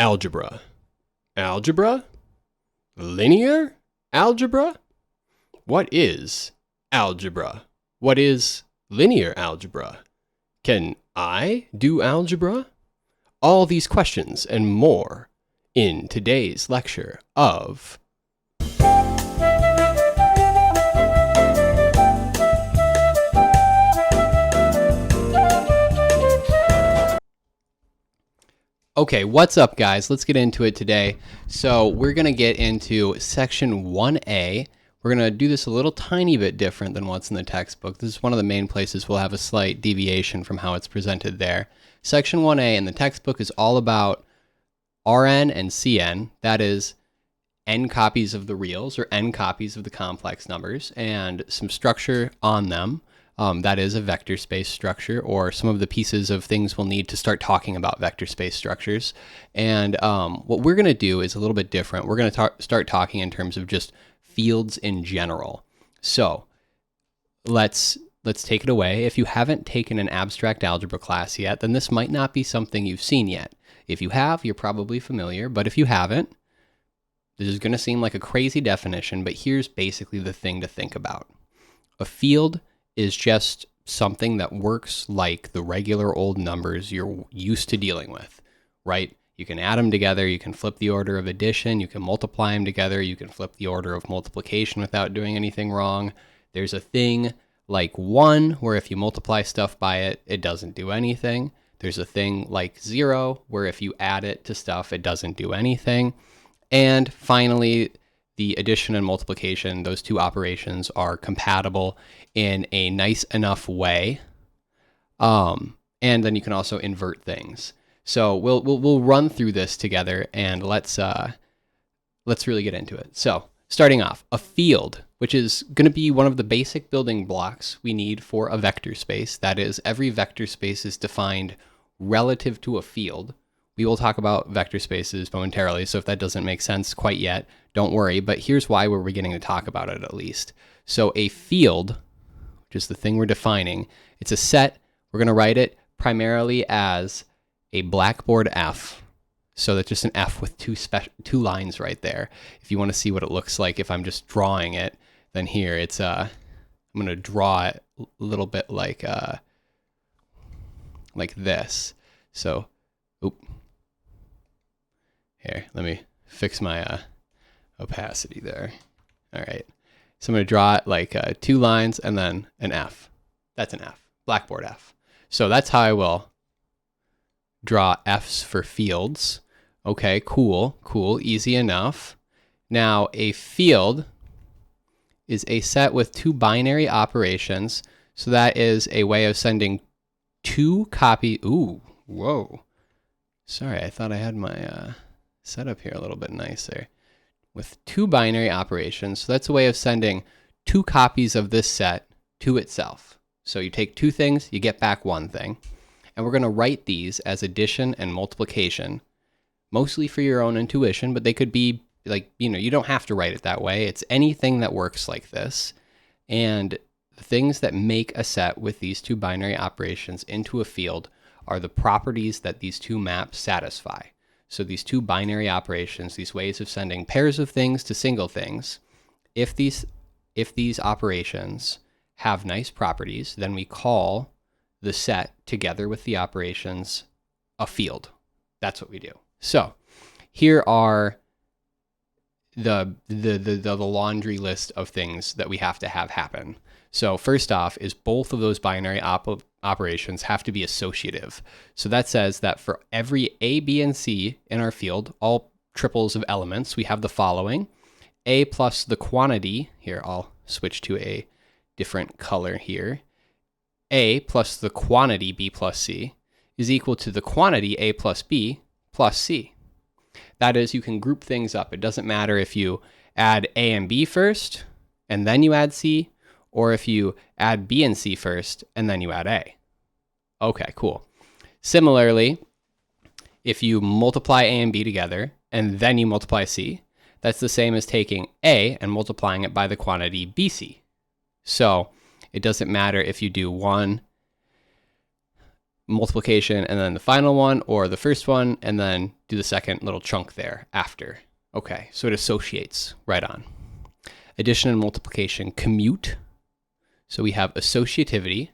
Algebra. Algebra? Linear algebra? What is algebra? What is linear algebra? Can I do algebra? All these questions and more in today's lecture of Okay, what's up, guys? Let's get into it today. So we're going to get into section 1A. We're going to do this a little tiny bit different than what's in the textbook. This is one of the main places we'll have a slight deviation from how it's presented there. Section 1A in the textbook is all about Rn and Cn, that is n copies of the reals or n copies of the complex numbers, and some structure on them. That is a vector space structure, or some of the pieces of things we'll need to start talking about vector space structures. And what we're going to do is a little bit different. We're going to start talking in terms of just fields in general. So let's take it away. If you haven't taken an abstract algebra class yet, then this might not be something you've seen yet. If you have, you're probably familiar, but if you haven't, this is going to seem like a crazy definition, but here's basically the thing to think about. A field is just something that works like the regular old numbers you're used to dealing with, right? You can add them together, you can flip the order of addition, you can multiply them together, you can flip the order of multiplication without doing anything wrong. There's a thing like 1, where if you multiply stuff by it, it doesn't do anything. There's a thing like 0, where if you add it to stuff, it doesn't do anything. And finally, the addition and multiplication, those two operations are compatible in a nice enough way. And then you can also invert things. So we'll run through this together, and let's really get into it. So starting off, a field, which is going to be one of the basic building blocks we need for a vector space. That is, every vector space is defined relative to a field. We will talk about vector spaces momentarily, so if that doesn't make sense quite yet, don't worry, but here's why we're beginning to talk about it at least. So a field, which is the thing we're defining, it's a set. We're going to write it primarily as a blackboard F. So that's just an F with two lines right there. If you want to see what it looks like if I'm just drawing it, then here it's I'm going to draw it a little bit like this. So, here, let me fix my opacity there. All right. So I'm going to draw it like 2 lines and then an F. That's an F, blackboard F. So that's how I will draw Fs for fields. Okay, cool, easy enough. Now, a field is a set with 2 binary operations. So that is a way of sending 2 copy. Ooh, whoa. Sorry, I thought I had my set up here a little bit nicer. With 2 binary operations, so that's a way of sending 2 copies of this set to itself. So you take 2 things, you get back 1 thing. And we're going to write these as addition and multiplication, mostly for your own intuition, but they could be like, you don't have to write it that way. It's anything that works like this. And the things that make a set with these 2 binary operations into a field are the properties that these 2 maps satisfy. So these 2 binary operations, these ways of sending pairs of things to single things, if these operations have nice properties, then we call the set together with the operations a field. That's what we do. So here are the laundry list of things that we have to have happen. So first off is both of those binary operations have to be associative. So that says that for every A, B, and C in our field, all triples of elements, we have the following. A plus the quantity, here I'll switch to a different color here. A plus the quantity B plus C is equal to the quantity A plus B plus C. That is, you can group things up. It doesn't matter if you add A and B first, and then you add C, or if you add B and C first, and then you add A. Okay, cool. Similarly, if you multiply A and B together, and then you multiply C, that's the same as taking A and multiplying it by the quantity BC. So it doesn't matter if you do 1 multiplication and then the final one, or the first one and then do the second little chunk there after. Okay, so it associates right on. Addition and multiplication commute. So we have associativity,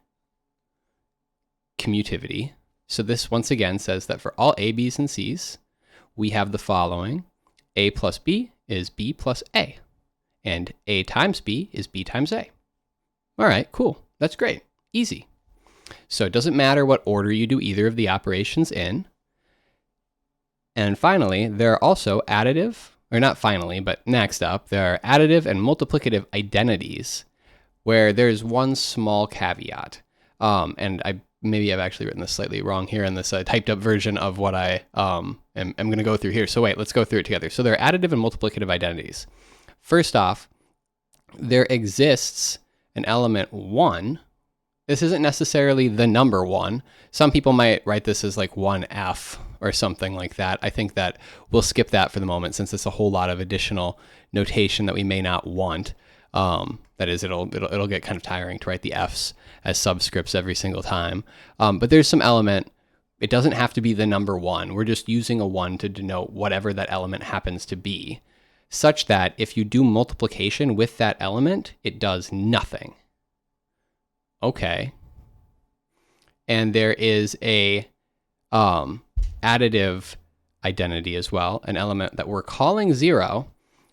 commutivity. So this once again says that for all A, B's, and C's, we have the following. A plus B is B plus A. And A times B is B times A. All right, cool. That's great. Easy. So it doesn't matter what order you do either of the operations in. And finally, there are also additive, or not finally, but next up, there are additive and multiplicative identities where there's one small caveat. And I've actually written this slightly wrong here in this typed up version of what I am going to go through here. So wait, let's go through it together. So there are additive and multiplicative identities. First off, there exists an element 1. This isn't necessarily the number 1. Some people might write this as like 1F or something like that. I think that we'll skip that for the moment since it's a whole lot of additional notation that we may not want. That is, it'll get kind of tiring to write the F's as subscripts every single time. But there's some element. It doesn't have to be the number 1. We're just using a 1 to denote whatever that element happens to be, such that if you do multiplication with that element, it does nothing. Okay. And there is a additive identity as well, an element that we're calling 0,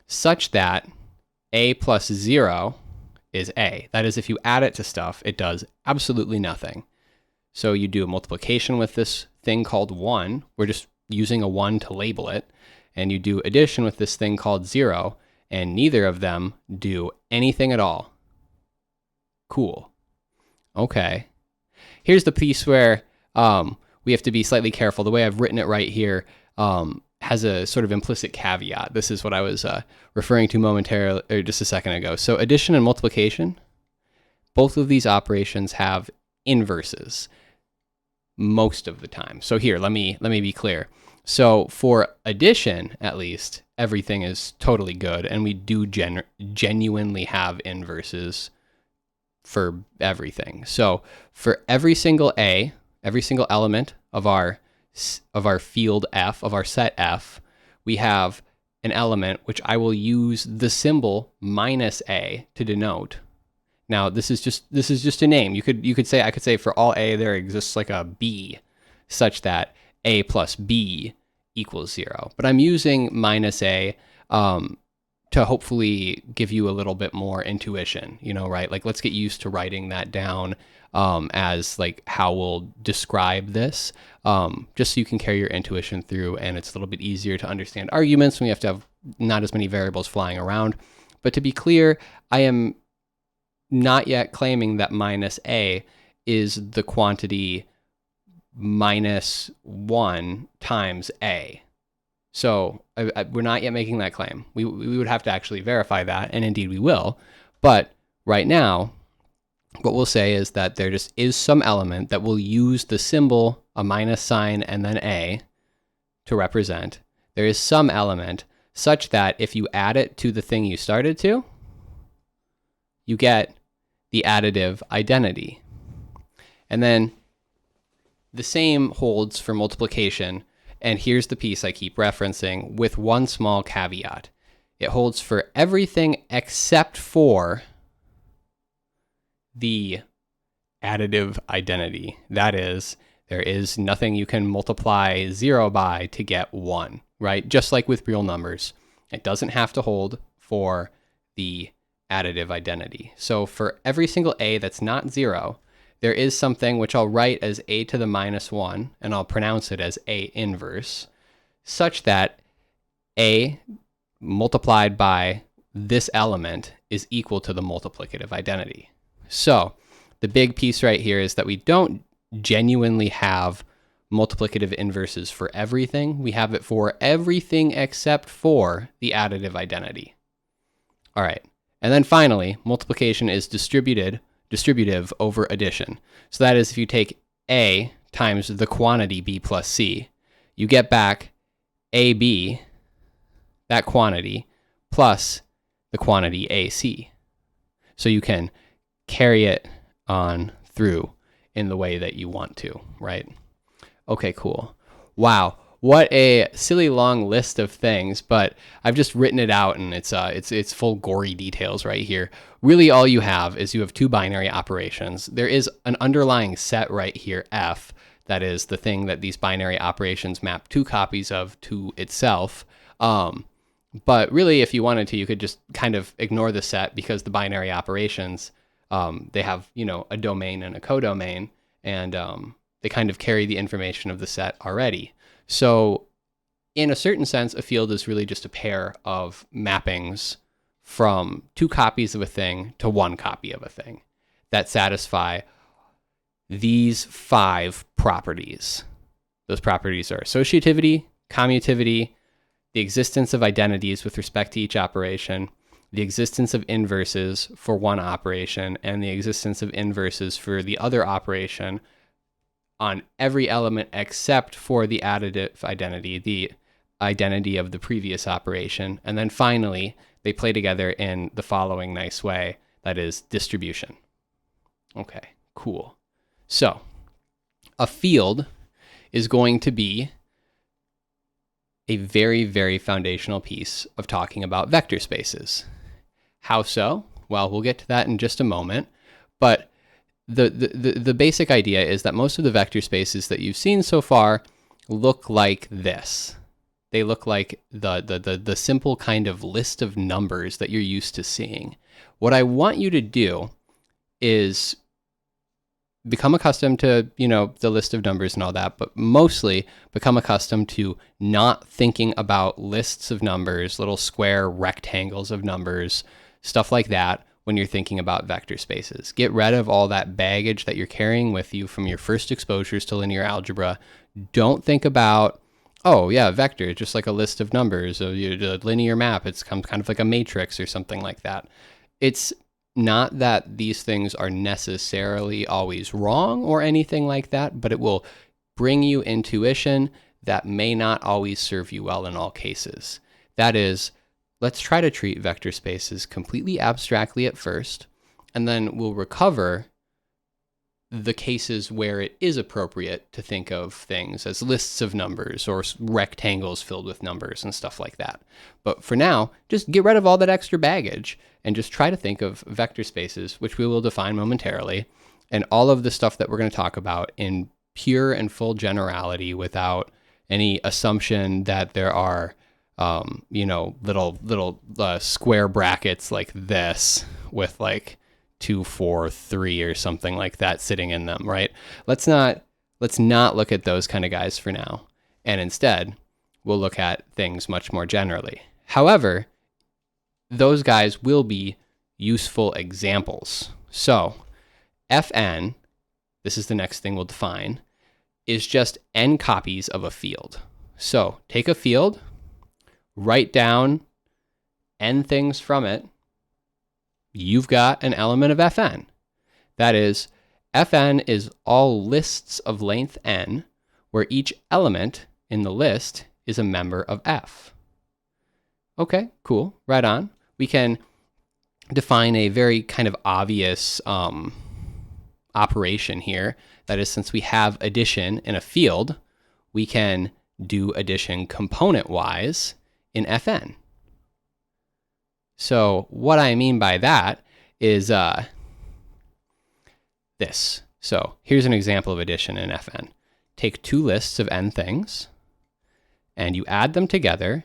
such that A plus 0 is A. That is, if you add it to stuff, it does absolutely nothing. So you do a multiplication with this thing called 1. We're just using a 1 to label it. And you do addition with this thing called 0, and neither of them do anything at all. Cool. Okay. Here's the piece where we have to be slightly careful. The way I've written it right here has a sort of implicit caveat. This is what I was referring to momentarily, or just a second ago. So addition and multiplication, both of these operations have inverses most of the time. So here, let me be clear. So for addition, at least, everything is totally good, and we do genuinely have inverses for everything. So for every single A, every single element of our field F, of our set F, we have an element which I will use the symbol minus A to denote. Now this is just a name. I could say for all A there exists like a B, such that A plus B equals 0. But I'm using minus A to hopefully give you a little bit more intuition, right? Like, let's get used to writing that down as like how we'll describe this, just so you can carry your intuition through, and it's a little bit easier to understand arguments when we have to have not as many variables flying around. But to be clear, I am not yet claiming that minus A is the quantity minus 1 times A. So we're not yet making that claim. We would have to actually verify that, and indeed we will. But right now, what we'll say is that there just is some element that will use the symbol, a minus sign, and then A to represent. There is some element such that if you add it to the thing you started to, you get the additive identity. And then the same holds for multiplication. And here's the piece I keep referencing with one small caveat. It holds for everything except for the additive identity. That is, there is nothing you can multiply 0 by to get 1, right? Just like with real numbers. It doesn't have to hold for the additive identity. So for every single A that's not 0, there is something which I'll write as A to the minus 1, and I'll pronounce it as A inverse, such that A multiplied by this element is equal to the multiplicative identity. So the big piece right here is that we don't genuinely have multiplicative inverses for everything. We have it for everything except for the additive identity. All right. And then finally, multiplication is distributive over addition. So that is, if you take A times the quantity B plus C, you get back AB, that quantity, plus the quantity AC. So you can carry it on through in the way that you want to, right? Okay, cool. Wow. What a silly long list of things, but I've just written it out, and it's full gory details right here. Really, all you have is you have two binary operations. There is an underlying set right here, F, that is the thing that these binary operations map two copies of to itself. But really, if you wanted to, you could just kind of ignore the set, because the binary operations, they have, a domain and a codomain, and they kind of carry the information of the set already. So in a certain sense, a field is really just a pair of mappings from two copies of a thing to one copy of a thing that satisfy these 5 properties. Those properties are associativity, commutativity, the existence of identities with respect to each operation, the existence of inverses for one operation, and the existence of inverses for the other operation on every element except for the additive identity, the identity of the previous operation. And then finally, they play together in the following nice way, that is distribution. Okay, cool. So a field is going to be a very, very foundational piece of talking about vector spaces. How so? Well, we'll get to that in just a moment, but the basic idea is that most of the vector spaces that you've seen so far look like this. They look like the simple kind of list of numbers that you're used to seeing. What I want you to do is become accustomed to, the list of numbers and all that, but mostly become accustomed to not thinking about lists of numbers, little square rectangles of numbers, stuff like that, when you're thinking about vector spaces. Get rid of all that baggage that you're carrying with you from your first exposures to linear algebra. Don't think about, oh yeah, vector, just like a list of numbers, a linear map, it's kind of like a matrix or something like that. It's not that these things are necessarily always wrong or anything like that, but it will bring you intuition that may not always serve you well in all cases. That is, let's try to treat vector spaces completely abstractly at first, and then we'll recover the cases where it is appropriate to think of things as lists of numbers or rectangles filled with numbers and stuff like that. But for now, just get rid of all that extra baggage and just try to think of vector spaces, which we will define momentarily, and all of the stuff that we're going to talk about in pure and full generality without any assumption that there are little square brackets like this with like 2, 4, 3 or something like that sitting in them, right? Let's not look at those kind of guys for now. And instead, we'll look at things much more generally. However, those guys will be useful examples. So Fn, this is the next thing we'll define, is just n copies of a field. So take a field, write down n things from it, you've got an element of Fn. That is, Fn is all lists of length n, where each element in the list is a member of F. Okay, cool, right on. We can define a very kind of obvious operation here. That is, since we have addition in a field, we can do addition component-wise in Fn. So what I mean by that is this. So here's an example of addition in Fn. Take two lists of n things, and you add them together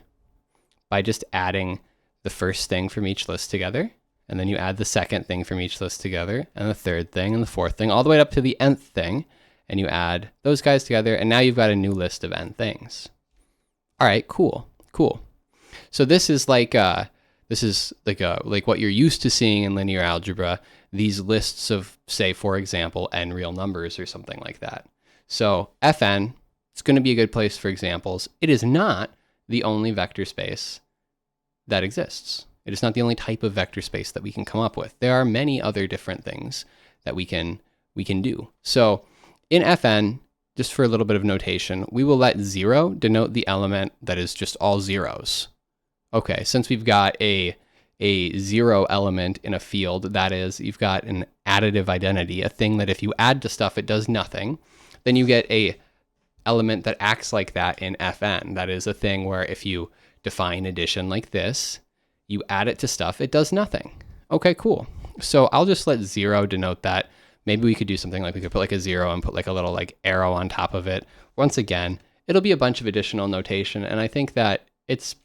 by just adding the first thing from each list together, and then you add the second thing from each list together, and the third thing, and the fourth thing, all the way up to the nth thing, and you add those guys together, and now you've got a new list of n things. All right, cool. So this is like what you're used to seeing in linear algebra, these lists of, say, for example, n real numbers or something like that. So Fn, it's going to be a good place for examples. It is not the only vector space that exists. It is not the only type of vector space that we can come up with. There are many other different things that we can do. So in Fn, just for a little bit of notation, we will let 0 denote the element that is just all zeros. Okay, since we've got a a zero element in a field, that is, you've got an additive identity, a thing that if you add to stuff, it does nothing, then you get a element that acts like that in Fn. That is a thing where if you define addition like this, you add it to stuff, it does nothing. Okay, cool. So I'll just let 0 denote that. Maybe we could do something like we could put like a 0 and put like a little like arrow on top of it. Once again, it'll be a bunch of additional notation, and I think that it's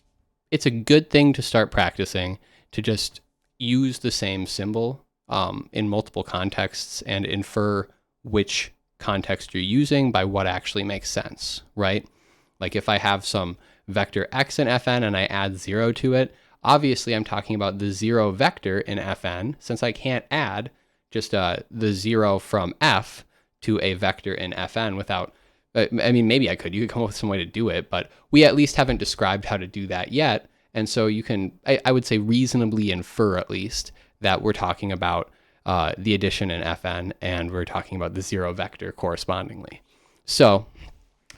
a good thing to start practicing, to just use the same symbol in multiple contexts and infer which context you're using by what actually makes sense, right? Like if I have some vector x in Fn and I add 0 to it, obviously I'm talking about the 0 vector in Fn, since I can't add just the 0 from F to a vector in Fn without, I mean, maybe I could. You could come up with some way to do it, but we at least haven't described how to do that yet. And so you can, I would say, reasonably infer at least that we're talking about the addition in Fn, and we're talking about the 0 vector correspondingly. So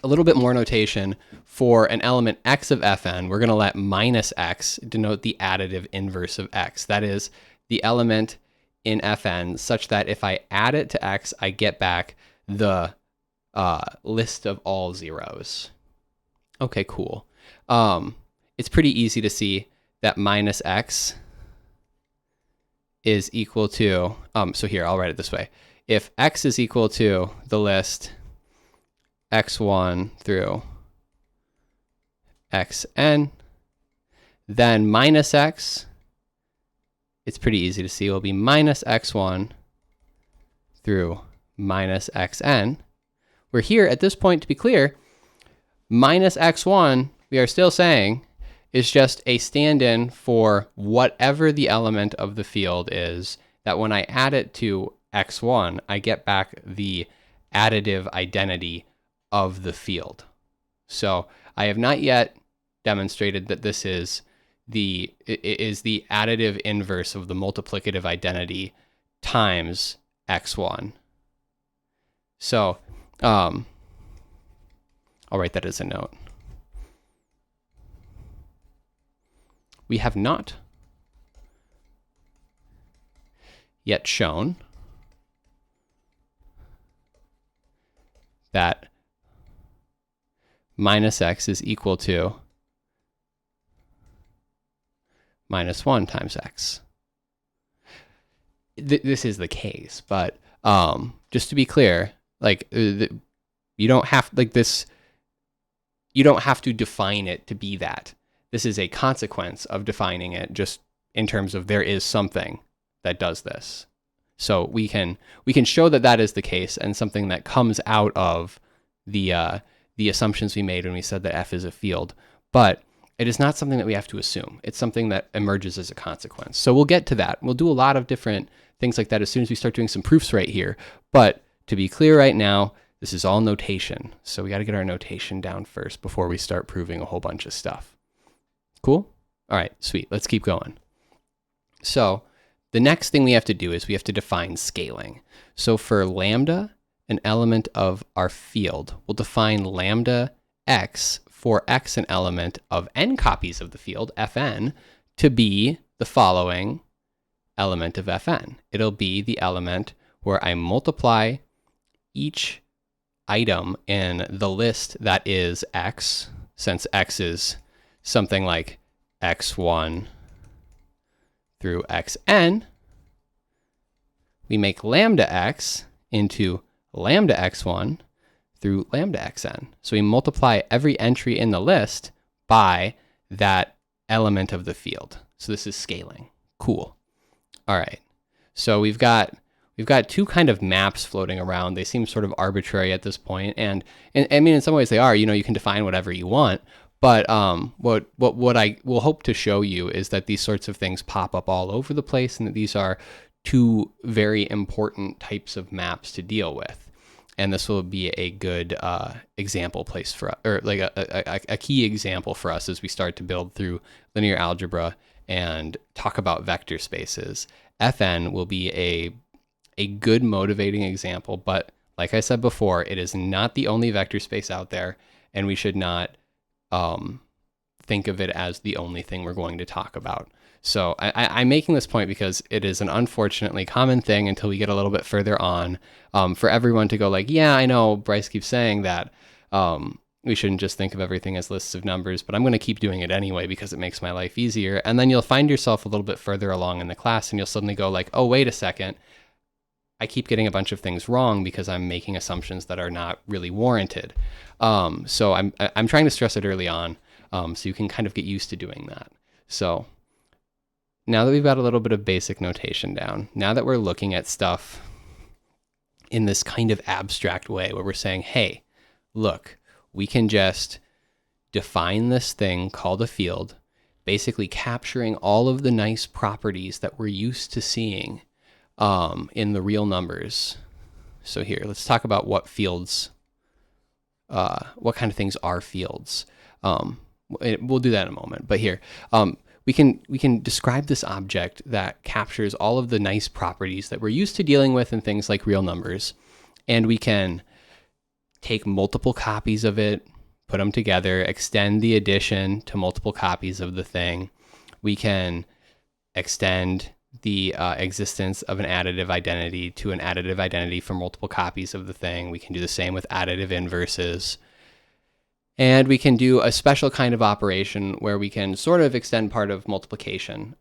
a little bit more notation for an element x of Fn. We're going to let minus x denote the additive inverse of x. That is the element in Fn such that if I add it to x, I get back the list of all zeros. Okay, cool. It's pretty easy to see that minus x is equal to, so here, I'll write it this way. If x is equal to the list x1 through xn, then minus x, it's pretty easy to see, will be minus x1 through minus xn. Where here, at this point, to be clear, minus x1, we are still saying, is just a stand-in for whatever the element of the field is, that when I add it to x1, I get back the additive identity of the field. So I have not yet demonstrated that this is the additive inverse of the multiplicative identity times x1. So I'll write that as a note. We have not yet shown that minus x is equal to minus 1 times x. This is the case, but just to be clear, like you don't have you don't have to define it to be that. This is a consequence of defining it, just in terms of there is something that does this. So we can show that that is the case, and something that comes out of the assumptions we made when we said that F is a field. But it is not something that we have to assume. It's something that emerges as a consequence. So we'll get to that. We'll do a lot of different things like that as soon as we start doing some proofs right here. But to be clear right now, this is all notation. So we got to get our notation down first before we start proving a whole bunch of stuff. Cool? All right, sweet. Let's keep going. So the next thing we have to do is we have to define scaling. So for lambda, an element of our field, we'll define lambda x for x, an element of n copies of the field, Fn, to be the following element of Fn. It'll be the element where I multiply each item in the list that is x, since x is something like x1 through xn, we make lambda x into lambda x1 through lambda xn. So we multiply every entry in the list by that element of the field. So this is scaling. Cool. All right. So we've got two kind of maps floating around. They seem sort of arbitrary at this point, and I mean, in some ways they are. You can define whatever you want. But what I will hope to show you is that these sorts of things pop up all over the place, and that these are two very important types of maps to deal with. And this will be a good example place for us, or like a key example for us as we start to build through linear algebra and talk about vector spaces. Fn will be a good motivating example, but like I said before, it is not the only vector space out there, and we should not think of it as the only thing we're going to talk about. So I'm making this point because it is an unfortunately common thing until we get a little bit further on, for everyone to go like, yeah, I know Bryce keeps saying that we shouldn't just think of everything as lists of numbers, but I'm going to keep doing it anyway because it makes my life easier. And then you'll find yourself a little bit further along in the class and you'll suddenly go like, oh, wait a second. I keep getting a bunch of things wrong because I'm making assumptions that are not really warranted. So I'm trying to stress it early on, so you can kind of get used to doing that. So now that we've got a little bit of basic notation down, now that we're looking at stuff in this kind of abstract way where we're saying, hey, look, we can just define this thing called a field, basically capturing all of the nice properties that we're used to seeing in the real numbers. So here, let's talk about what fields, what kind of things are fields. We'll do that in a moment. But here, we can describe this object that captures all of the nice properties that we're used to dealing with in things like real numbers, and we can take multiple copies of it, put them together, extend the addition to multiple copies of the thing. We can extend the existence of an additive identity to an additive identity for multiple copies of the thing. We can do the same with additive inverses. And we can do a special kind of operation where we can sort of extend part of multiplication.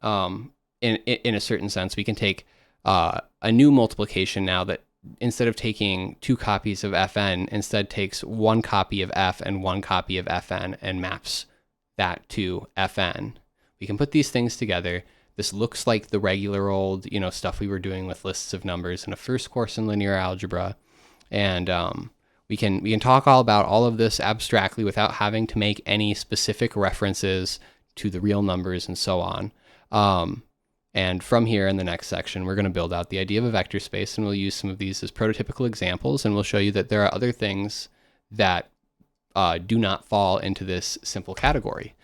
In a certain sense, we can take a new multiplication now that instead of taking 2 copies of fn, instead takes 1 copy of f and 1 copy of fn and maps that to fn. We can put these things together. This looks like the regular old, stuff we were doing with lists of numbers in a first course in linear algebra. And we can talk all about all of this abstractly without having to make any specific references to the real numbers and so on. And from here in the next section, we're going to build out the idea of a vector space, and we'll use some of these as prototypical examples, and we'll show you that there are other things that do not fall into this simple category.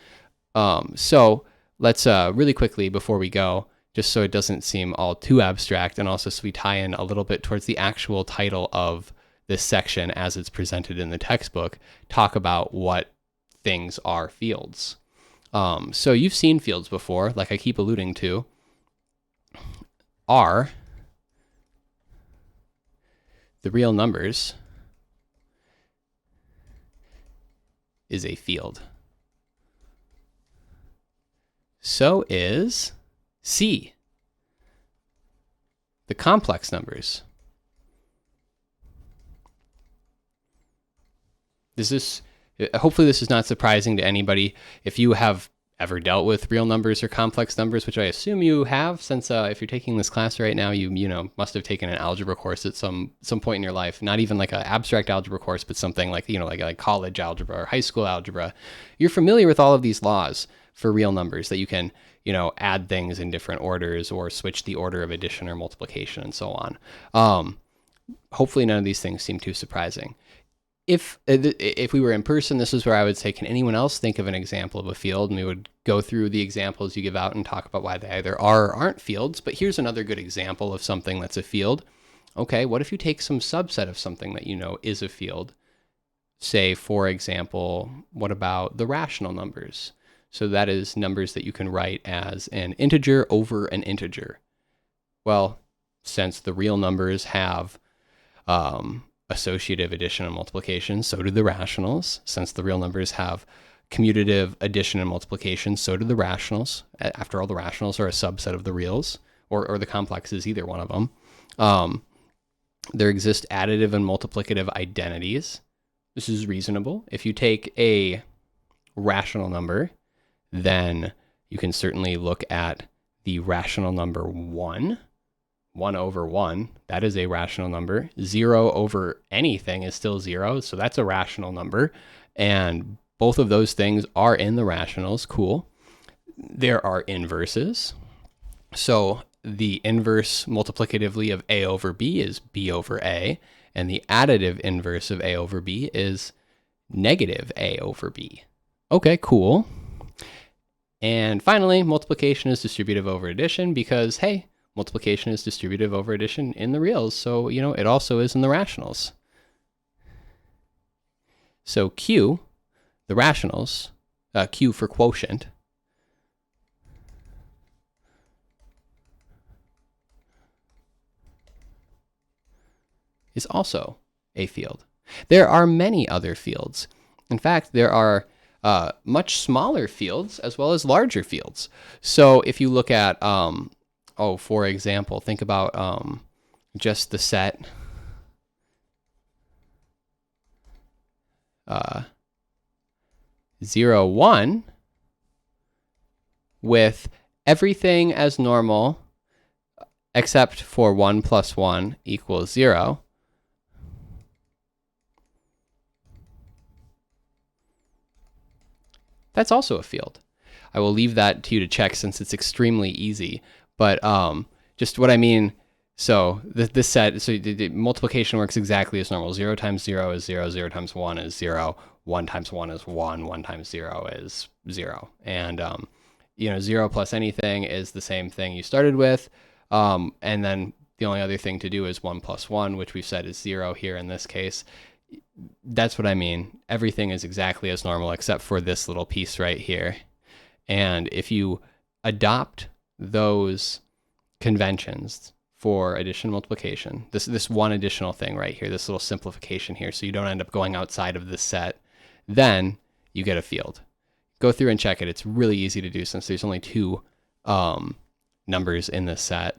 So let's really quickly, before we go, just so it doesn't seem all too abstract, and also so we tie in a little bit towards the actual title of this section as it's presented in the textbook, talk about what things are fields. So you've seen fields before, like I keep alluding to. Are the real numbers is a field. So is C, the complex numbers. Hopefully this is not surprising to anybody. If you have ever dealt with real numbers or complex numbers, which I assume you have, since if you're taking this class right now, you must have taken an algebra course at some point in your life. Not even like an abstract algebra course, but something like like college algebra or high school algebra. You're familiar with all of these laws for real numbers, that you can add things in different orders or switch the order of addition or multiplication and so on. Hopefully none of these things seem too surprising. If we were in person, this is where I would say, can anyone else think of an example of a field? And we would go through the examples you give out and talk about why they either are or aren't fields. But here's another good example of something that's a field. Okay, what if you take some subset of something that is a field? Say, for example, what about the rational numbers? So that is numbers that you can write as an integer over an integer. Well, since the real numbers have associative addition and multiplication, so do the rationals. Since the real numbers have commutative addition and multiplication, so do the rationals. After all, the rationals are a subset of the reals, or the complexes, either one of them. There exist additive and multiplicative identities. This is reasonable. If you take a rational number, then you can certainly look at the rational number 1. 1 over 1, that is a rational number. 0 over anything is still 0, so that's a rational number. And both of those things are in the rationals. Cool. There are inverses. So the inverse multiplicatively of a over b is b over a, and the additive inverse of a over b is negative a over b. Okay, cool. And finally, multiplication is distributive over addition because, hey, multiplication is distributive over addition in the reals, so, it also is in the rationals. So Q, the rationals, Q for quotient, is also a field. There are many other fields. In fact, there are much smaller fields as well as larger fields. So if you look at, for example, think about just the set 0, 1 with everything as normal except for 1 plus 1 equals 0. That's also a field. I will leave that to you to check since it's extremely easy. But just what I mean, so this set, so the multiplication works exactly as normal. 0 times 0 is 0, 0 times 1 is 0, 1 times 1 is 1, 1 times 0 is 0. And, 0 plus anything is the same thing you started with. And then the only other thing to do is 1 plus 1, which we've said is 0 here in this case. That's what I mean. Everything is exactly as normal except for this little piece right here. And if you adopt those conventions for addition and multiplication, this one additional thing right here, this little simplification here, so you don't end up going outside of this set, then you get a field. Go through and check it. It's really easy to do since there's only two numbers in this set.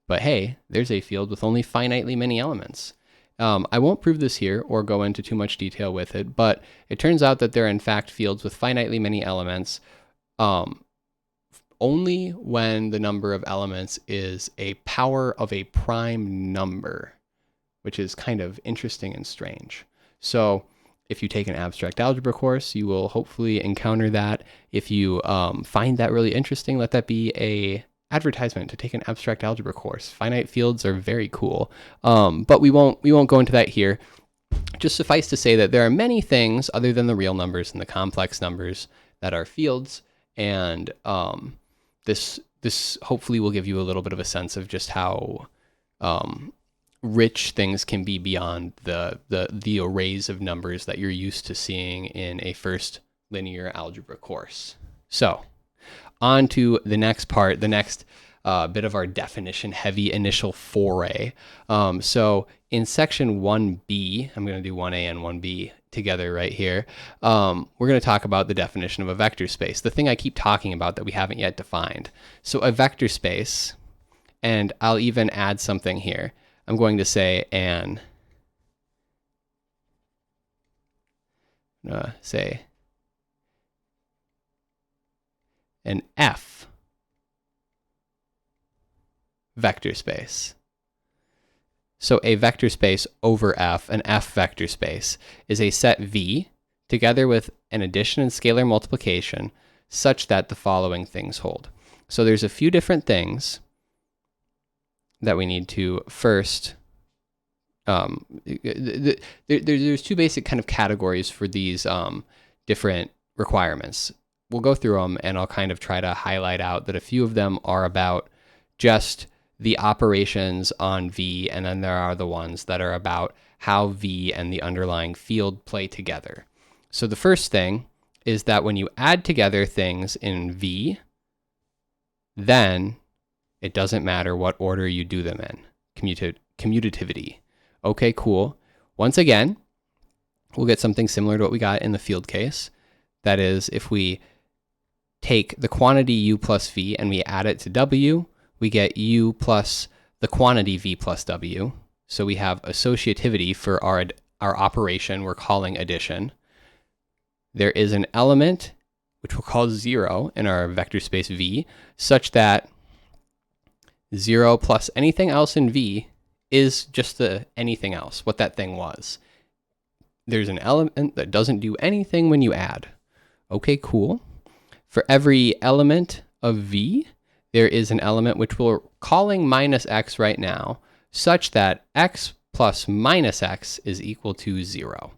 But hey, there's a field with only finitely many elements. I won't prove this here or go into too much detail with it, but it turns out that there are in fact fields with finitely many elements only when the number of elements is a power of a prime number, which is kind of interesting and strange. So if you take an abstract algebra course, you will hopefully encounter that. If you find that really interesting, let that be a advertisement to take an abstract algebra course. Finite fields are very cool, but we won't go into that here. Just suffice to say that there are many things other than the real numbers and the complex numbers that are fields, and this hopefully will give you a little bit of a sense of just how rich things can be beyond the arrays of numbers that you're used to seeing in a first linear algebra course. So on to the next part, the next bit of our definition-heavy initial foray. So in section 1b, I'm going to do 1a and 1b together right here. We're going to talk about the definition of a vector space, the thing I keep talking about that we haven't yet defined. So a vector space, and I'll even add something here. I'm going to say an F vector space. So a vector space over F, an F vector space, is a set V together with an addition and scalar multiplication such that the following things hold. So there's a few different things that we need to first, there's two basic kind of categories for these different requirements. We'll go through them and I'll kind of try to highlight out that a few of them are about just the operations on V, and then there are the ones that are about how V and the underlying field play together. So the first thing is that when you add together things in V, then it doesn't matter what order you do them in. Commutativity. Okay, cool. Once again, we'll get something similar to what we got in the field case. That is, if we take the quantity U plus V and we add it to W, we get U plus the quantity V plus W. So we have associativity for our operation we're calling addition. There is an element, which we'll call 0 in our vector space V, such that 0 plus anything else in V is just the anything else, what that thing was. There's an element that doesn't do anything when you add. Okay, cool. For every element of V, there is an element which we're calling minus x right now, such that x plus minus x is equal to 0.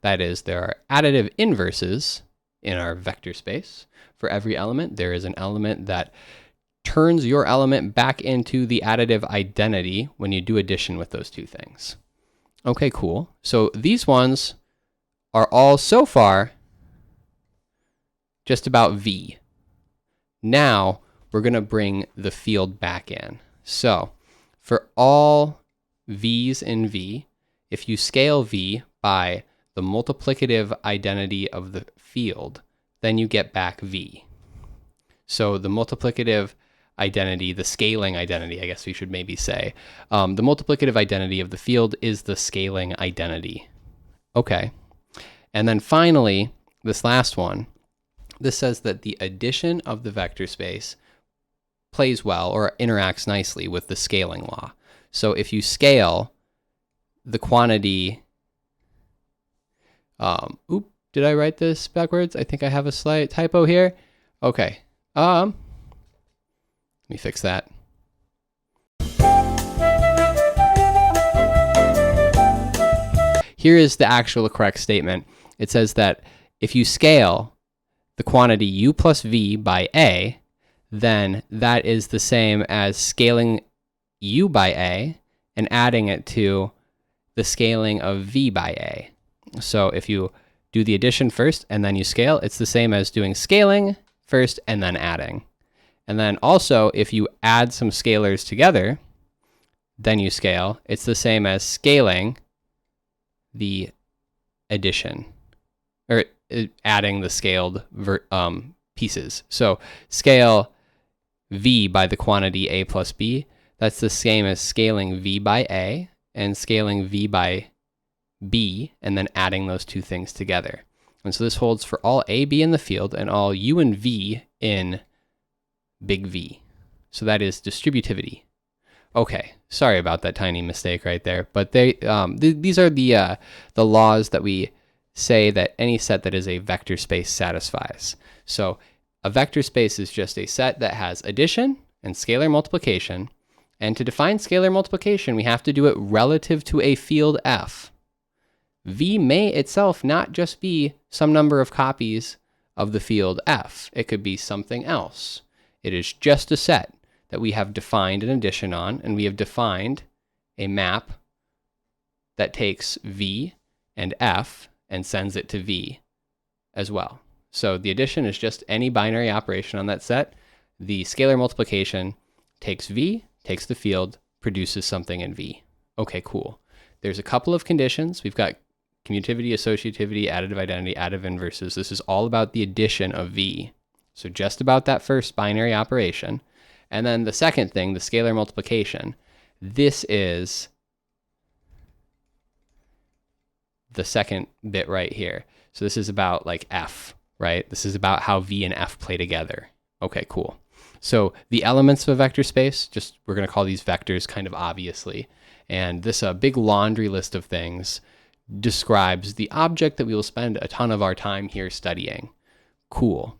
That is, there are additive inverses in our vector space. For every element, there is an element that turns your element back into the additive identity when you do addition with those two things. Okay, cool. So these ones are all so far just about V. Now we're going to bring the field back in. So for all V's in V, if you scale V by the multiplicative identity of the field, then you get back V. So the multiplicative identity, the scaling identity, I guess we should maybe say, the multiplicative identity of the field is the scaling identity. Okay. And then finally, this last one, this says that the addition of the vector space plays well or interacts nicely with the scaling law. So if you scale the quantity, did I write this backwards? I think I have a slight typo here. Okay. Let me fix that. Here is the actual correct statement. It says that if you scale the quantity u plus v by a, then that is the same as scaling u by a and adding it to the scaling of v by a. So if you do the addition first and then you scale, it's the same as doing scaling first and then adding. And then also, if you add some scalars together, then you scale, it's the same as scaling the addition, or adding the scaled pieces. So scale v by the quantity a plus b, that's the same as scaling v by a and scaling v by b, and then adding those two things together. And so this holds for all a, b in the field and all u and v in big V. So that is distributivity. Okay, sorry about that tiny mistake right there, but these are the laws that we say that any set that is a vector space satisfies. So a vector space is just a set that has addition and scalar multiplication, and to define scalar multiplication, we have to do it relative to a field F. V may itself not just be some number of copies of the field F. It could be something else. It is just a set that we have defined an addition on, and we have defined a map that takes V and F and sends it to V as well. So the addition is just any binary operation on that set. The scalar multiplication takes V, takes the field, produces something in V. Okay, cool. There's a couple of conditions. We've got commutativity, associativity, additive identity, additive inverses. This is all about the addition of V. So just about that first binary operation. And then the second thing, the scalar multiplication, this is the second bit right here. So this is about like F, right? This is about how V and F play together. Okay, cool. So the elements of a vector space, just we're going to call these vectors kind of obviously. And this big laundry list of things describes the object that we will spend a ton of our time here studying. Cool.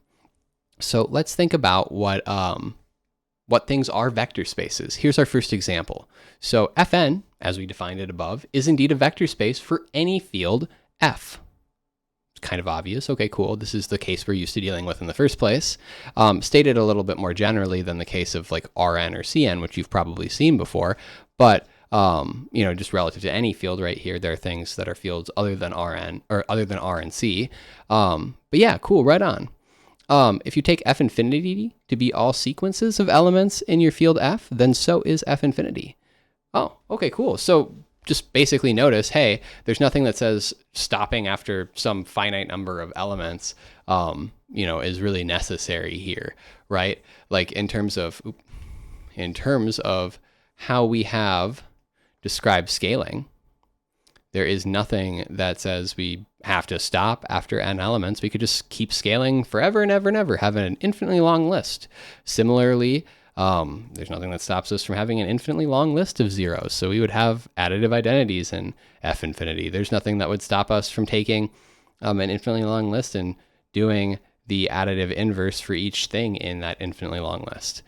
So let's think about what things are vector spaces. Here's our first example. So Fn, as we defined it above, is indeed a vector space for any field F. It's kind of obvious. Okay, cool. This is the case we're used to dealing with in the first place. Stated a little bit more generally than the case of like Rn or Cn, which you've probably seen before. But just relative to any field right here, there are things that are fields other than Rn or other than R and C. But yeah, cool. Right on. If you take F infinity to be all sequences of elements in your field F, then so is F infinity. Oh, okay, cool. So just basically notice, hey, there's nothing that says stopping after some finite number of elements, is really necessary here, right? Like in terms of how we have described scaling, there is nothing that says we have to stop after n elements. We could just keep scaling forever and ever and ever, have an infinitely long list. Similarly, there's nothing that stops us from having an infinitely long list of zeros. So we would have additive identities in F infinity. There's nothing that would stop us from taking an infinitely long list and doing the additive inverse for each thing in that infinitely long list.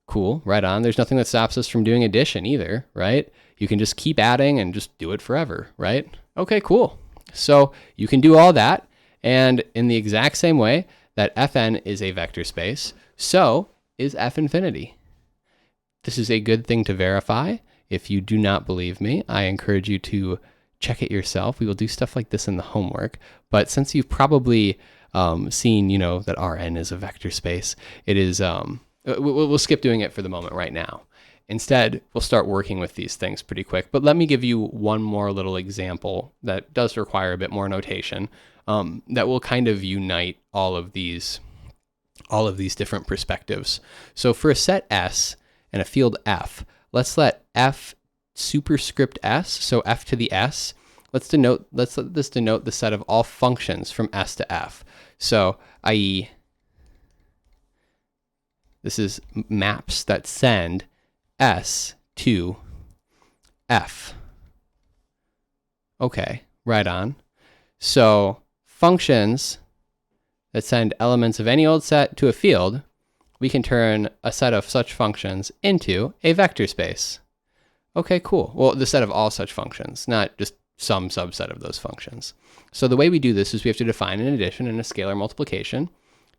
Cool, right on. There's nothing that stops us from doing addition either, right? You can just keep adding and just do it forever, right? Okay, cool. So you can do all that, and in the exact same way that Fn is a vector space, so is F infinity. This is a good thing to verify. If you do not believe me, I encourage you to check it yourself. We will do stuff like this in the homework, but since you've probably seen, that Rn is a vector space, it is, we'll skip doing it for the moment right now. Instead, we'll start working with these things pretty quick. But let me give you one more little example that does require a bit more notation that will kind of unite all of these different perspectives. So for a set S and a field F, let's let F superscript S, so F to the S, let's let this denote the set of all functions from S to F. So i.e., this is maps that send S to F. Okay, right on. So functions that send elements of any old set to a field, we can turn a set of such functions into a vector space. Okay, cool. Well, the set of all such functions, not just some subset of those functions. So the way we do this is we have to define an addition and a scalar multiplication.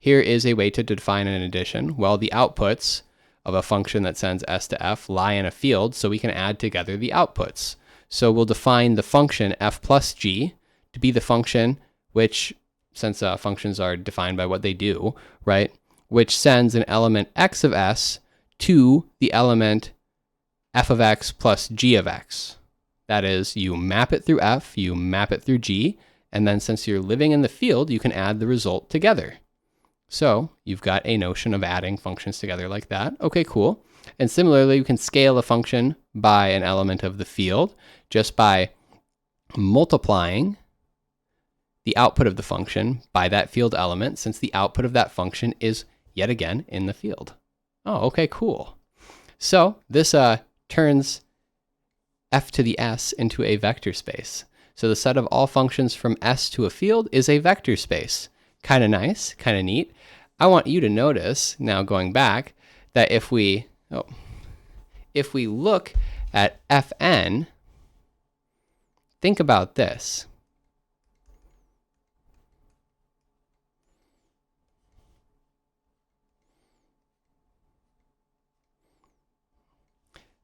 Here is a way to define an addition. Well, the outputs of a function that sends S to F lie in a field, so we can add together the outputs. So we'll define the function f plus g to be the function which, since functions are defined by what they do, right, which sends an element x of s to the element f of x plus g of x. That is, you map it through f, you map it through g, and then since you're living in the field, you can add the result together. So you've got a notion of adding functions together like that. Okay, cool. And similarly, you can scale a function by an element of the field just by multiplying the output of the function by that field element, since the output of that function is yet again in the field. Oh, okay, cool. So this turns f to the s into a vector space. So the set of all functions from s to a field is a vector space. Kind of nice, kind of neat. I want you to notice, now going back, that if we look at fn, think about this.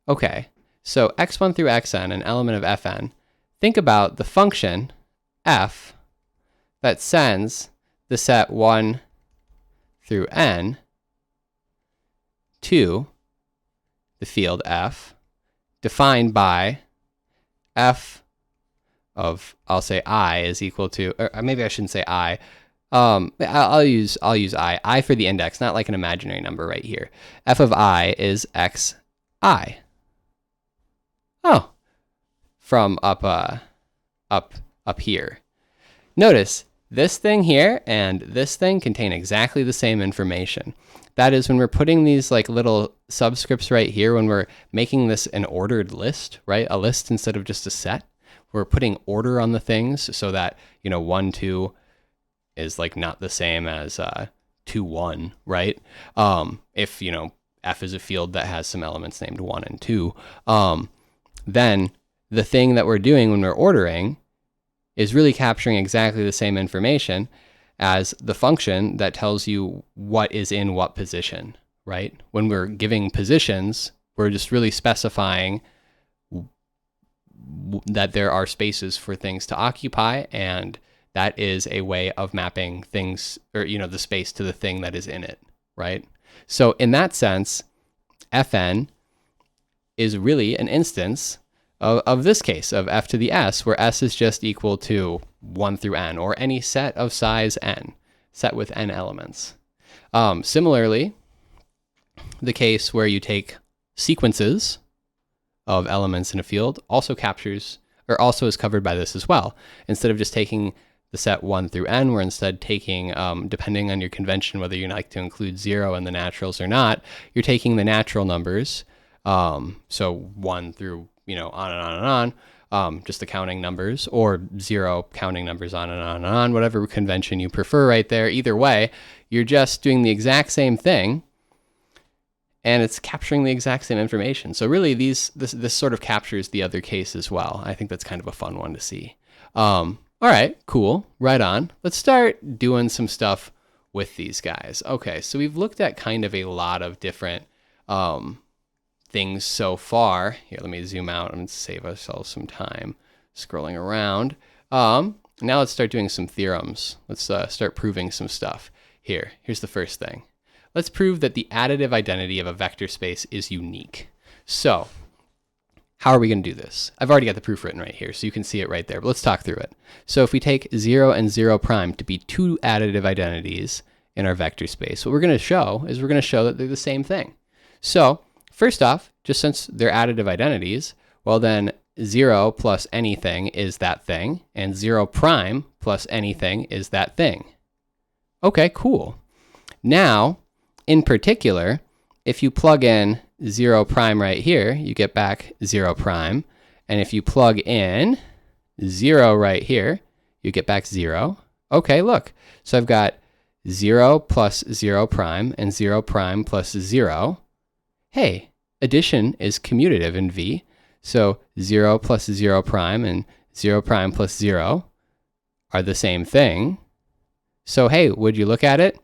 Okay, so x1 through xn, an element of fn, think about the function f that sends the set 1 through n to the field f, defined by f of, I'll say I is equal to, or maybe I shouldn't say I. I'll use I for the index, not like an imaginary number right here. F of I is xi. Oh, from up here. Notice this thing here and this thing contain exactly the same information. That is, when we're putting these like little subscripts right here, when we're making this an ordered list, right? A list instead of just a set. We're putting order on the things so that, 1, 2 is like not the same as 2, 1, right? If, F is a field that has some elements named 1 and 2, then the thing that we're doing when we're ordering is really capturing exactly the same information as the function that tells you what is in what position, right? When we're giving positions, we're just really specifying that there are spaces for things to occupy, and that is a way of mapping things, or the space to the thing that is in it, right? So in that sense, fn is really an instance of this case of f to the s, where s is just equal to 1 through n, or any set of size n, set with n elements. Similarly, the case where you take sequences of elements in a field also is covered by this as well. Instead of just taking the set 1 through n, we're instead taking, depending on your convention, whether you like to include 0 in the naturals or not, you're taking the natural numbers, so 1 through, on and on and on, just the counting numbers, or 0 counting numbers on and on and on, whatever convention you prefer right there. Either way, you're just doing the exact same thing, and it's capturing the exact same information. So really, this sort of captures the other case as well. I think that's kind of a fun one to see. All right, cool, right on. Let's start doing some stuff with these guys. Okay, so we've looked at kind of a lot of different things so far. Here, let me zoom out and save ourselves some time scrolling around. Now let's start doing some theorems. Let's start proving some stuff. Here's the first thing. Let's prove that the additive identity of a vector space is unique. So how are we going to do this? I've already got the proof written right here, so you can see it right there, but let's talk through it. So if we take 0 and 0 prime to be two additive identities in our vector space, what we're going to show is we're going to show that they're the same thing. So first off, just since they're additive identities, well then 0 plus anything is that thing, and 0 prime plus anything is that thing. Okay, cool. Now, in particular, if you plug in 0 prime right here, you get back 0 prime. And if you plug in 0 right here, you get back 0. Okay, look. So I've got 0 plus 0 prime and 0 prime plus 0. Hey, addition is commutative in V. So 0 plus 0 prime and 0 prime plus 0 are the same thing. So hey, would you look at it?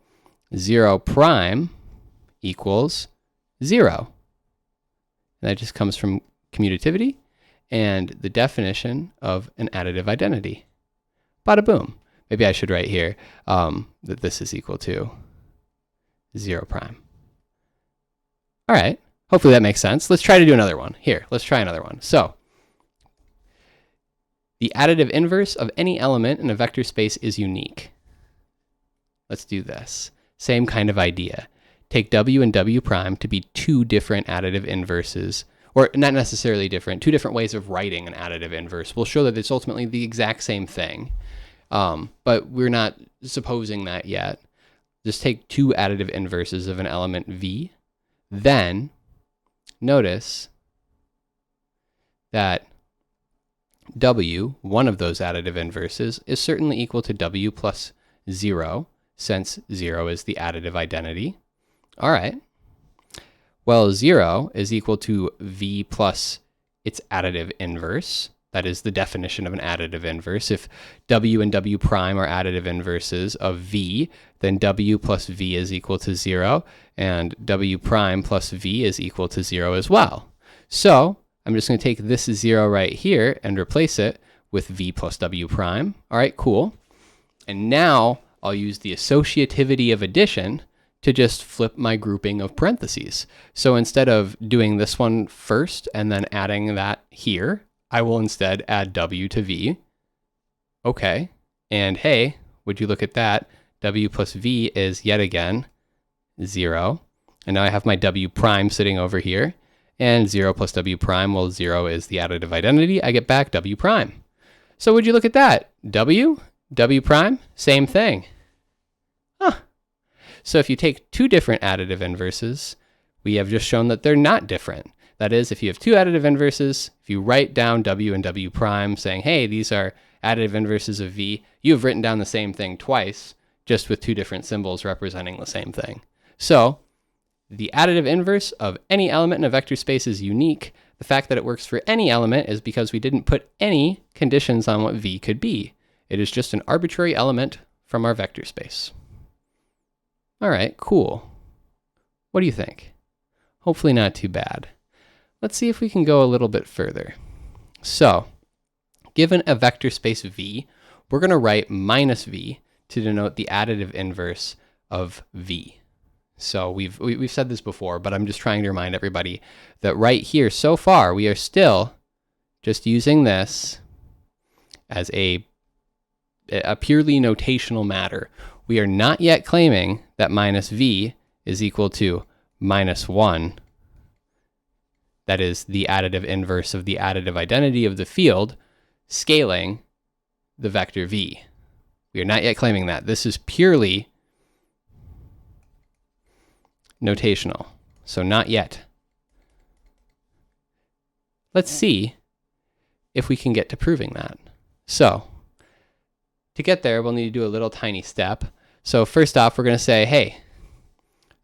0 prime equals 0. And that just comes from commutativity and the definition of an additive identity. Bada boom. Maybe I should write here that this is equal to 0 prime. All right. Hopefully that makes sense. Let's try to do another one. Here, let's try another one. So the additive inverse of any element in a vector space is unique. Let's do this. Same kind of idea. Take W and W prime to be two different additive inverses, or not necessarily different, two different ways of writing an additive inverse. We'll show that it's ultimately the exact same thing, but we're not supposing that yet. Just take two additive inverses of an element V. Then notice that W, one of those additive inverses, is certainly equal to W plus 0, since 0 is the additive identity. All right. Well, 0 is equal to V plus its additive inverse. That is the definition of an additive inverse. If W and W prime are additive inverses of V, then W plus V is equal to 0, and W prime plus V is equal to 0 as well. So I'm just going to take this 0 right here and replace it with V plus W prime. All right, cool. And now I'll use the associativity of addition to just flip my grouping of parentheses. So instead of doing this one first and then adding that here, I will instead add W to V. Okay. And hey, would you look at that? W plus V is yet again 0. And now I have my W prime sitting over here. And 0 plus W prime, well, 0 is the additive identity. I get back W prime. So would you look at that? W prime, same thing. Huh. So if you take two different additive inverses, we have just shown that they're not different. That is, if you have two additive inverses, if you write down W and W prime saying, hey, these are additive inverses of V, you have written down the same thing twice, just with two different symbols representing the same thing. So the additive inverse of any element in a vector space is unique. The fact that it works for any element is because we didn't put any conditions on what V could be. It is just an arbitrary element from our vector space. All right, cool. What do you think? Hopefully not too bad. Let's see if we can go a little bit further. So, given a vector space V, we're going to write minus V to denote the additive inverse of V. So we've said this before, but I'm just trying to remind everybody that right here so far we are still just using this as a purely notational matter. We are not yet claiming that minus V is equal to minus 1. That is the additive inverse of the additive identity of the field scaling the vector V. We are not yet claiming that. This is purely notational. So not yet. Let's see if we can get to proving that. So to get there, we'll need to do a little tiny step. So first off, we're going to say, hey,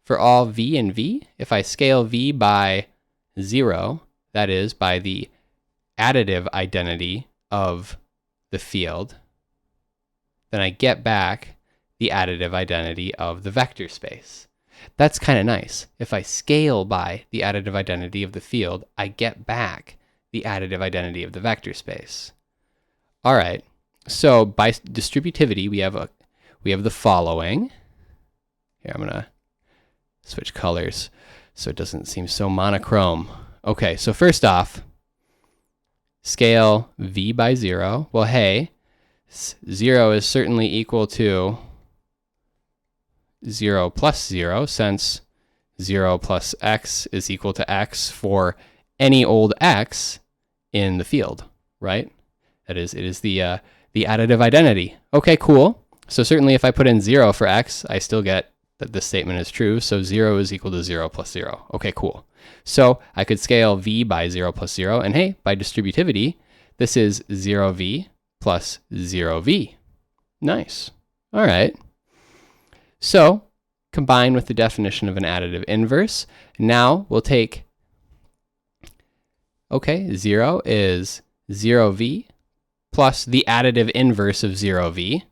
for all V and V, if I scale V by 0, that is by the additive identity of the field, then I get back the additive identity of the vector space. That's kind of nice. If I scale by the additive identity of the field, I get back the additive identity of the vector space. All right. So by distributivity, we have the following. Here, I'm going to switch colors so it doesn't seem so monochrome. Okay, so first off, scale v by 0. Well, hey, 0 is certainly equal to 0 plus 0, since 0 plus x is equal to x for any old x in the field, right? That is, it is the additive identity. Okay, cool. So certainly if I put in 0 for x, I still get that this statement is true. So 0 is equal to 0 plus 0. Okay, cool. So I could scale v by 0 plus 0. And hey, by distributivity, this is 0v plus 0v. Nice. All right. So combine with the definition of an additive inverse. Now we'll take, okay, 0 is 0v plus the additive inverse of 0v.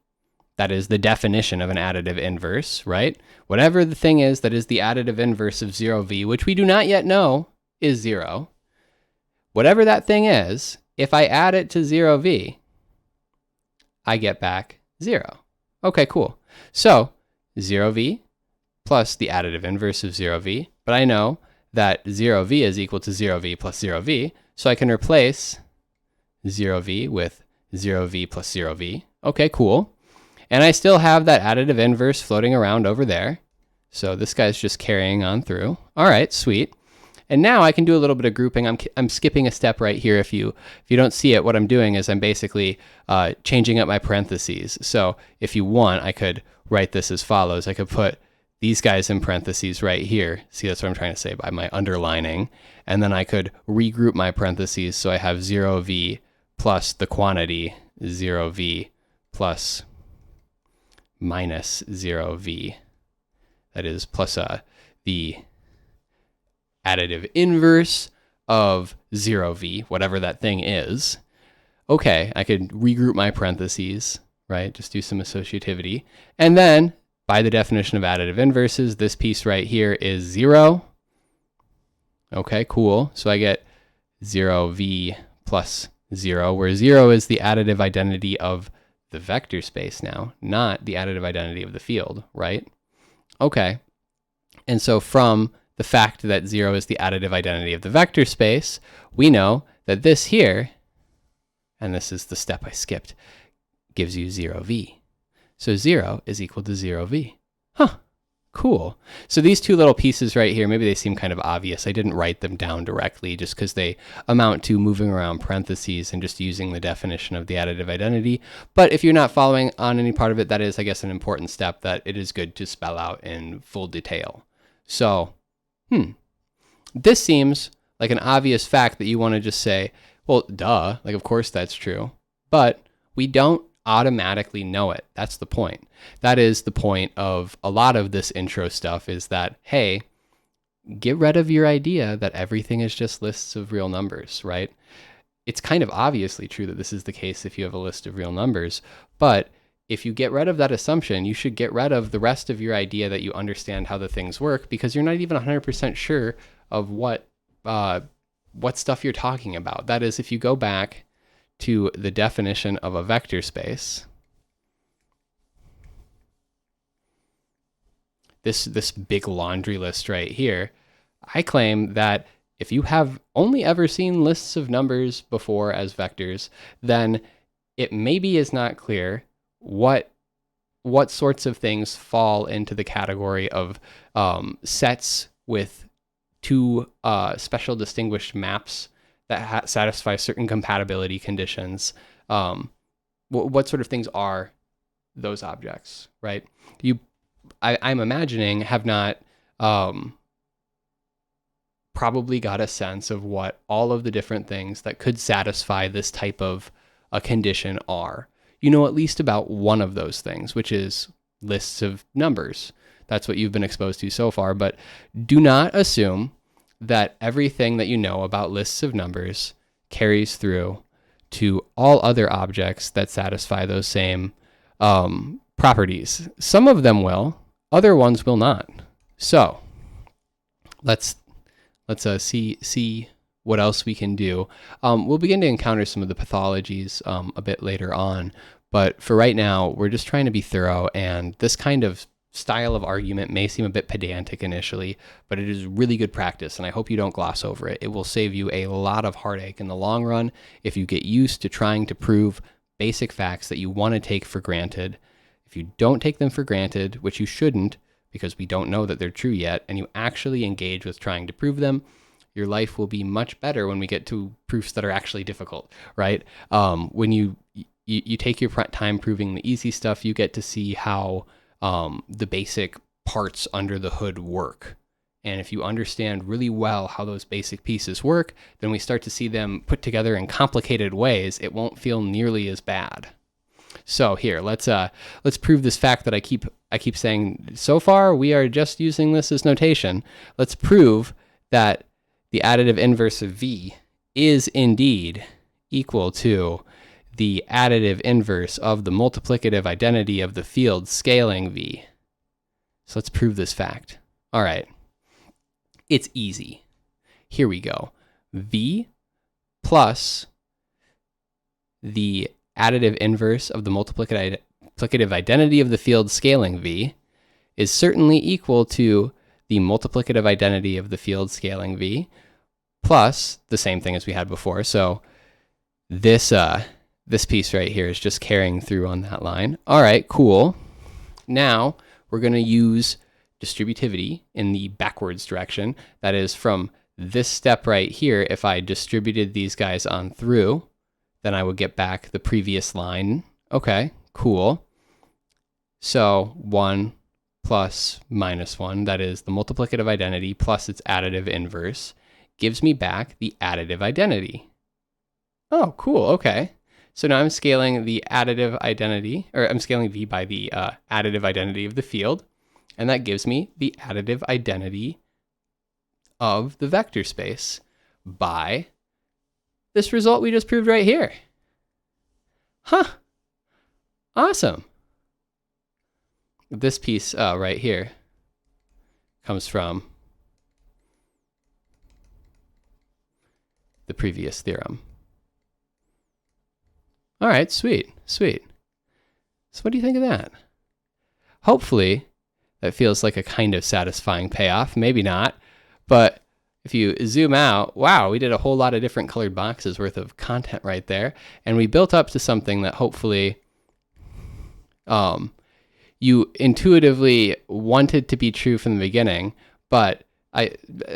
That is the definition of an additive inverse, right? Whatever the thing is that is the additive inverse of 0v, which we do not yet know is 0. Whatever that thing is, if I add it to 0v, I get back 0. Okay, cool. So 0v plus the additive inverse of 0v, but I know that 0v is equal to 0v plus 0v, so I can replace 0v with 0v plus 0v. Okay, cool. And I still have that additive inverse floating around over there. So this guy's just carrying on through. All right, sweet. And now I can do a little bit of grouping. I'm skipping a step right here. If you don't see it, what I'm doing is I'm basically changing up my parentheses. So if you want, I could write this as follows. I could put these guys in parentheses right here. See, that's what I'm trying to say by my underlining. And then I could regroup my parentheses. So I have 0v plus the quantity 0v plus minus 0v. That is plus the additive inverse of 0v, whatever that thing is. Okay, I could regroup my parentheses, right? Just do some associativity. And then, by the definition of additive inverses, this piece right here is 0. Okay, cool. So I get 0v plus 0, where 0 is the additive identity of the vector space now, not the additive identity of the field, right? Okay. And so from the fact that 0 is the additive identity of the vector space, we know that this here, and this is the step I skipped, gives you 0v. So 0 is equal to 0v. Huh, cool. So these two little pieces right here, maybe they seem kind of obvious. I didn't write them down directly just because they amount to moving around parentheses and just using the definition of the additive identity. But if you're not following on any part of it, that is, I guess, an important step that it is good to spell out in full detail. So, this seems like an obvious fact that you want to just say, well, duh, like, of course that's true. But we don't automatically know it. That's the point. That is the point of a lot of this intro stuff, is that, hey, get rid of your idea that everything is just lists of real numbers, right? It's kind of obviously true that this is the case if you have a list of real numbers, but if you get rid of that assumption, you should get rid of the rest of your idea that you understand how the things work, because you're not even 100% sure of what stuff you're talking about. That is, if you go back to the definition of a vector space, this big laundry list right here, I claim that if you have only ever seen lists of numbers before as vectors, then it maybe is not clear what sorts of things fall into the category of sets with two special distinguished maps that satisfy certain compatibility conditions. What sort of things are those objects, right? I'm imagining, have not probably got a sense of what all of the different things that could satisfy this type of a condition are. You know at least about one of those things, which is lists of numbers. That's what you've been exposed to so far, but do not assume that everything that you know about lists of numbers carries through to all other objects that satisfy those same properties. Some of them will, other ones will not. So let's see what else we can do. We'll begin to encounter some of the pathologies a bit later on, but for right now, we're just trying to be thorough, and this kind of style of argument may seem a bit pedantic initially, but it is really good practice, and I hope you don't gloss over it. It will save you a lot of heartache in the long run if you get used to trying to prove basic facts that you want to take for granted. If you don't take them for granted, which you shouldn't, because we don't know that they're true yet, and you actually engage with trying to prove them, your life will be much better when we get to proofs that are actually difficult, right? When you take your time proving the easy stuff, you get to see how the basic parts under the hood work. And if you understand really well how those basic pieces work, then we start to see them put together in complicated ways. It won't feel nearly as bad. So here, let's prove this fact that I keep saying. So far, we are just using this as notation. Let's prove that the additive inverse of v is indeed equal to the additive inverse of the multiplicative identity of the field scaling v. So let's prove this fact. All right. It's easy. Here we go. V plus the additive inverse of the multiplicative identity of the field scaling v is certainly equal to the multiplicative identity of the field scaling v plus the same thing as we had before. So this piece right here is just carrying through on that line. All right, cool. Now we're going to use distributivity in the backwards direction. That is, from this step right here, if I distributed these guys on through, then I would get back the previous line. Okay, cool. So 1 plus minus 1, that is the multiplicative identity plus its additive inverse, gives me back the additive identity. Oh, cool, okay. So now I'm scaling the additive identity, or I'm scaling v by the additive identity of the field, and that gives me the additive identity of the vector space by this result we just proved right here. Huh. Awesome. This piece right here comes from the previous theorem. All right, sweet. So what do you think of that? Hopefully, that feels like a kind of satisfying payoff. Maybe not, but if you zoom out, wow, we did a whole lot of different colored boxes worth of content right there, and we built up to something that hopefully you intuitively wanted to be true from the beginning, but I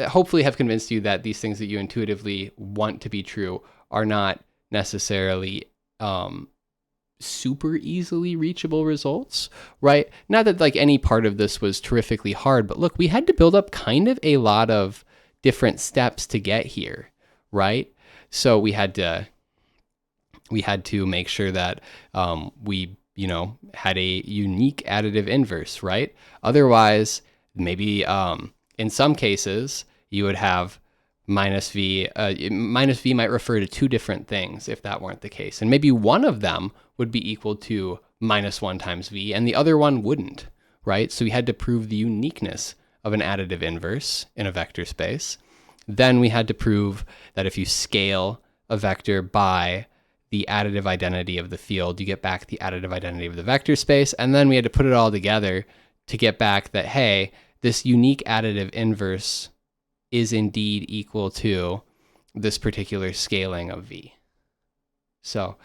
hopefully have convinced you that these things that you intuitively want to be true are not necessarily super easily reachable results, right? Not that like any part of this was terrifically hard, but look, we had to build up kind of a lot of different steps to get here, right? So we had to make sure that we had a unique additive inverse, right? Otherwise, maybe in some cases you would have minus v. Minus v might refer to two different things if that weren't the case, and maybe one of them would be equal to minus 1 times v, and the other one wouldn't, right? So we had to prove the uniqueness of an additive inverse in a vector space. Then we had to prove that if you scale a vector by the additive identity of the field, you get back the additive identity of the vector space. And then we had to put it all together to get back that, hey, this unique additive inverse is indeed equal to this particular scaling of v. So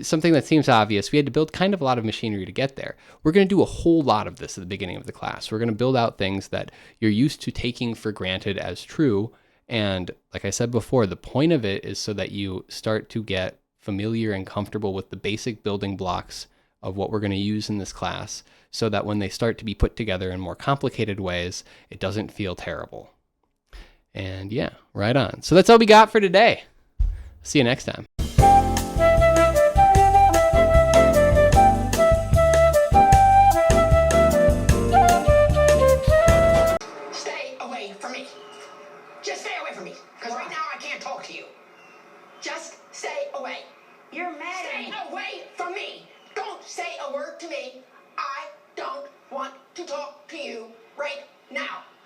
something that seems obvious, we had to build kind of a lot of machinery to get there. We're going to do a whole lot of this at the beginning of the class. We're going to build out things that you're used to taking for granted as true. And like I said before, the point of it is so that you start to get familiar and comfortable with the basic building blocks of what we're going to use in this class, so that when they start to be put together in more complicated ways, it doesn't feel terrible. And yeah, right on. So that's all we got for today. See you next time. Stay away from me. Just stay away from me. Because right now I can't talk to you. Just stay away. You're mad at me. Stay away from me. Don't say a word to me. I don't want to talk to you right now.